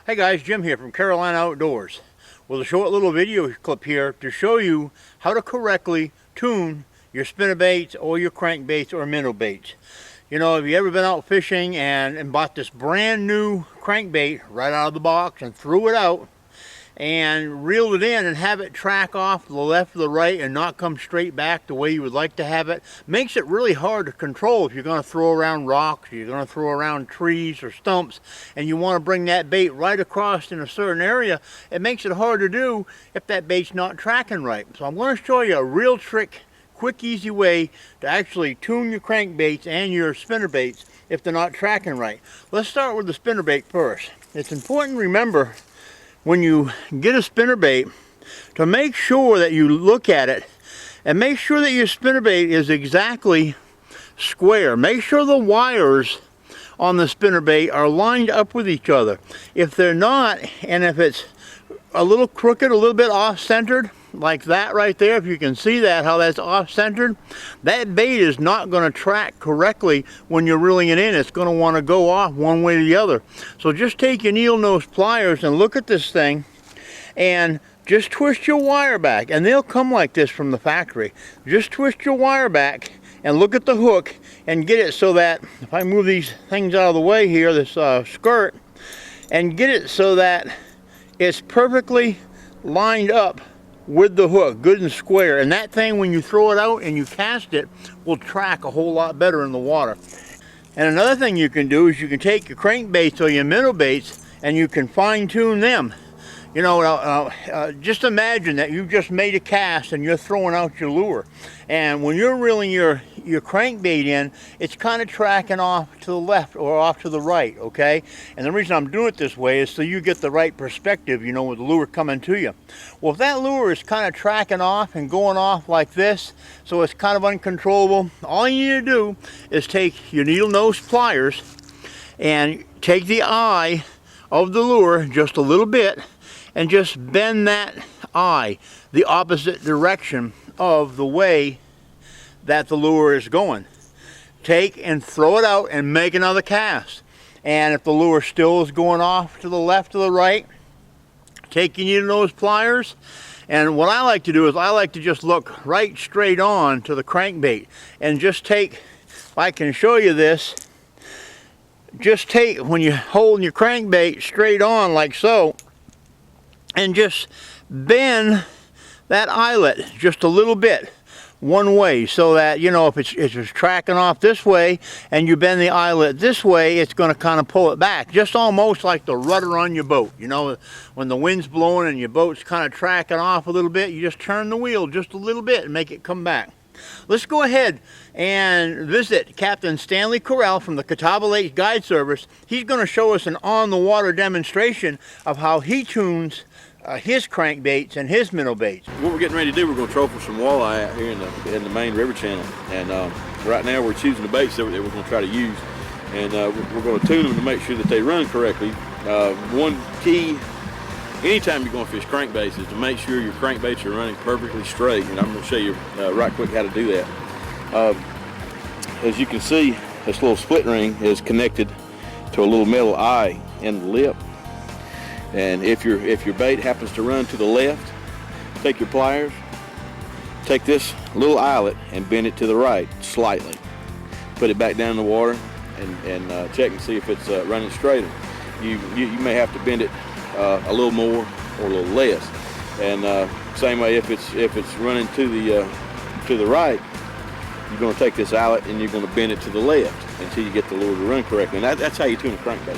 Hey guys, Jim here from Carolina Outdoors with a short little video clip here to show you how to correctly tune your spinnerbaits or your crankbaits or minnow baits. You know, have you ever been out fishing and bought this brand new crankbait right out of the box and threw it out and reeled it in and have it track off to the left or the right and not come straight back the way you would like to have it? Makes it really hard to control if you're going to throw around rocks, or you're going to throw around trees or stumps, and you want to bring that bait right across in a certain area. It makes it hard to do if that bait's not tracking right. So I'm going to show you a real trick, quick, easy way to actually tune your crankbaits and your spinnerbaits if they're not tracking right. Let's start with the spinnerbait first. It's important to remember when you get a spinnerbait to make sure that you look at it and make sure that your spinnerbait is exactly square. Make sure the wires on the spinnerbait are lined up with each other. If they're not, and if it's a little crooked, a little bit off-centered, like that right there, if you can see that, how that's off-centered, that bait is not going to track correctly when you're reeling it in. It's going to want to go off one way or the other. So just take your needle nose pliers and look at this thing and just twist your wire back, and they'll come like this from the factory. Just twist your wire back and look at the hook and get it so that, if I move these things out of the way here, this skirt, and get it so that it's perfectly lined up with the hook, good and square. And that thing, when you throw it out and you cast it, will track a whole lot better in the water. And another thing you can do is you can take your crankbaits or your minnow baits and you can fine tune them. You know, just imagine that you just made a cast and you're throwing out your lure. And when you're reeling your crankbait in, it's kind of tracking off to the left or off to the right, okay? And the reason I'm doing it this way is so you get the right perspective, you know, with the lure coming to you. Well, if that lure is kind of tracking off and going off like this, so it's kind of uncontrollable, all you need to do is take your needle nose pliers and take the eye of the lure just a little bit and just bend that eye the opposite direction of the way that the lure is going. Take and throw it out and make another cast. And if the lure still is going off to the left or the right, take your needle nose pliers, and what I like to do is I like to just look right straight on to the crankbait and just take, if I can show you this, just take, when you're holding your crankbait straight on like so, and just bend that eyelet just a little bit one way, so that, you know, if it's tracking off this way and you bend the eyelet this way, it's going to kind of pull it back, just almost like the rudder on your boat. You know, when the wind's blowing and your boat's kind of tracking off a little bit, you just turn the wheel just a little bit and make it come back. Let's go ahead and visit Capt Stanley Correll from the Catawba Lakes Guide Service. He's going to show us an on-the-water demonstration of how he tunes his crankbaits and his minnow baits. What we're getting ready to do, we're going to troll for some walleye out here in the main river channel. And right now we're choosing the baits that we're going to try to use. And we're going to tune them to make sure that they run correctly. One key, anytime you're going to fish crankbaits, is to make sure your crankbaits are running perfectly straight. And I'm going to show you right quick how to do that. As you can see, this little split ring is connected to a little metal eye in the lip. And if your bait happens to run to the left, take your pliers, take this little eyelet and bend it to the right slightly. Put it back down in the water and check and see if it's running straighter. You may have to bend it a little more or a little less. And same way, if it's running to the right, you're going to take this eyelet and you're going to bend it to the left until you get the lure to run correctly. And that's how you tune a crankbait.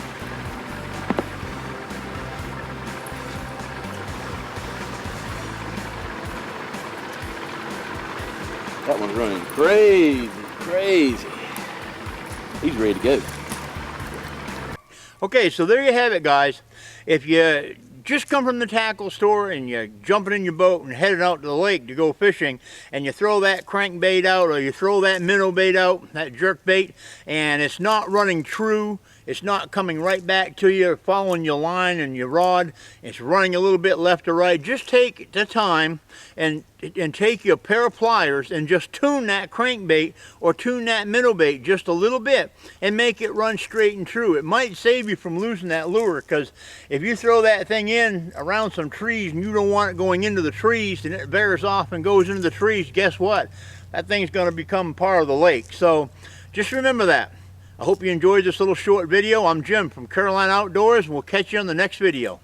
That one's running crazy. He's ready to go. Okay, so there you have it, guys. If you just come from the tackle store and you're jumping in your boat and headed out to the lake to go fishing, and you throw that crankbait out or you throw that minnow bait out, that jerk bait, and it's not running true it's not coming right back to you, following your line and your rod. It's running a little bit left or right. Just take the time and take your pair of pliers and just tune that crankbait or tune that minnow bait just a little bit and make it run straight and true. It might save you from losing that lure, because if you throw that thing in around some trees and you don't want it going into the trees and it veers off and goes into the trees, guess what? That thing's going to become part of the lake. So just remember that. I hope you enjoyed this little short video. I'm Jim from Carolina Outdoors, and we'll catch you on the next video.